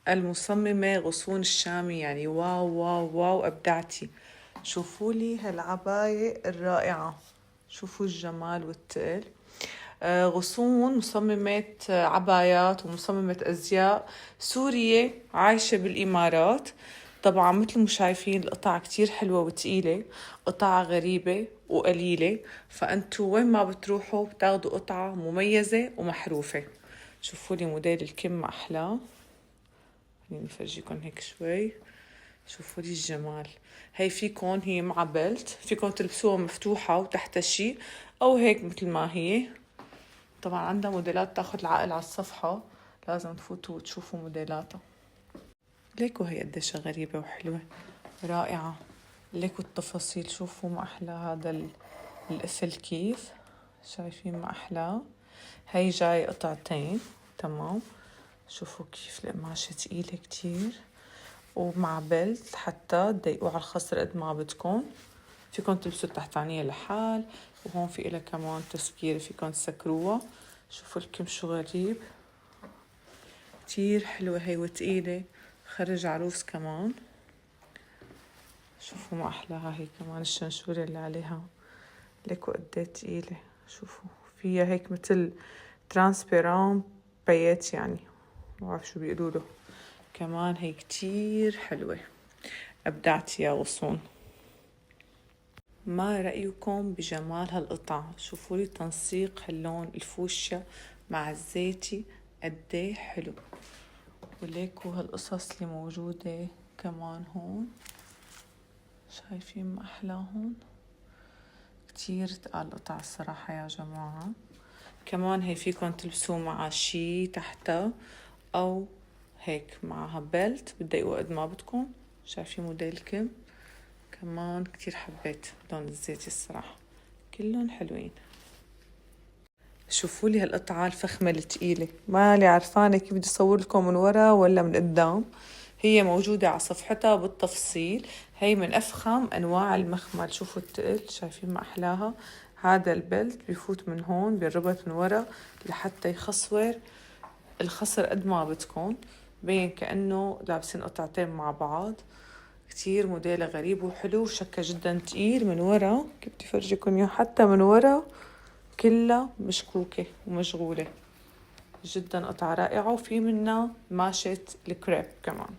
المصممة غصون الشامي، يعني واو واو واو أبدعتي. شوفوا لي هالعباية الرائعة، شوفوا الجمال والتقل. غصون مصممة عبايات ومصممة أزياء سورية عايشة بالإمارات. طبعا مثل ما شايفين القطع كتير حلوة وتقيلة، قطع غريبة وقليلة، فأنتوا وين ما بتروحوا بتاخدوا قطعة مميزة ومحروفة. شوفوا لي موديل الكم ما أحلاه، خليني أفرجيكم هيك شوي. شوفوا لي الجمال. هي مع بيلت، فيكم تلبسوها مفتوحة وتحت شي أو هيك مثل ما هي. طبعا عندها موديلات تاخد العقل على الصفحة، لازم تفوتوا وتشوفوا موديلاتها. ليكوا هي قديش غريبة وحلوة رائعة. ليكوا التفاصيل، شوفوا ما أحلى هذا القفل كيف شايفين ما أحلاه. هي جاي قطعتين تمام. شوفوا كيف القماشة تقيلة كتير، ومع بيلت حتى تضيقوا على الخصر قد ما بدكم. فيكن تلبسوا التحتانية لحال، وهون في إلها كمان تسكيرة فيكن تسكروها. شوفوا الكم شو غريب، كتير حلوة هي وتقيلة، خرج عروس كمان. شوفوا ما أحلاها هي كمان الشنشورة اللي عليها، ليكوا قديه تقيلة. شوفوا فيها هيك مثل ترانسبيران بايات، يعني ما بعرف شو بيقولوا له. كمان هي كتير حلوة، أبدعتي يا غصون. ما رأيكم بجمال هالقطعة؟ شوفوا لي تنسيق هاللون الفوشيا مع الزيتي قديه حلو. وليكوا هالقصص اللي موجودة كمان هون، شايفين ما أحلاهن؟ كتير تقال قطع الصراحة يا جماعة. كمان هي فيكن تلبسوه مع شي تحته أو هيك معها بيلت بتضيقوا قد ما بدكم. شايفين موديل كم كمان كتير حبيت لون الزيتي الصراحة، كلهم حلوين. شوفوا لي هالقطعة الفخمة التقيلة، مالي عرفانة كيف بدي أصور لكم من ورا ولا من قدام. هي موجودة على صفحتها بالتفصيل. هي من أفخم أنواع المخمل، شوفوا التقل شايفين ما أحلاها. هذا البلت بيفوت من هون بيربط من ورا لحتى يخصور الخصر قد ما بدكم، بين كأنه لابسين قطعتين مع بعض. كتير موديله غريب وحلو، وشكه جدا تقيل من ورا. كيف بدي أفرجيكم إياه، حتى من ورا كلها مشكوكة ومشغولة. جدا قطعة رائعة، وفي منها ماشة الكريب كمان.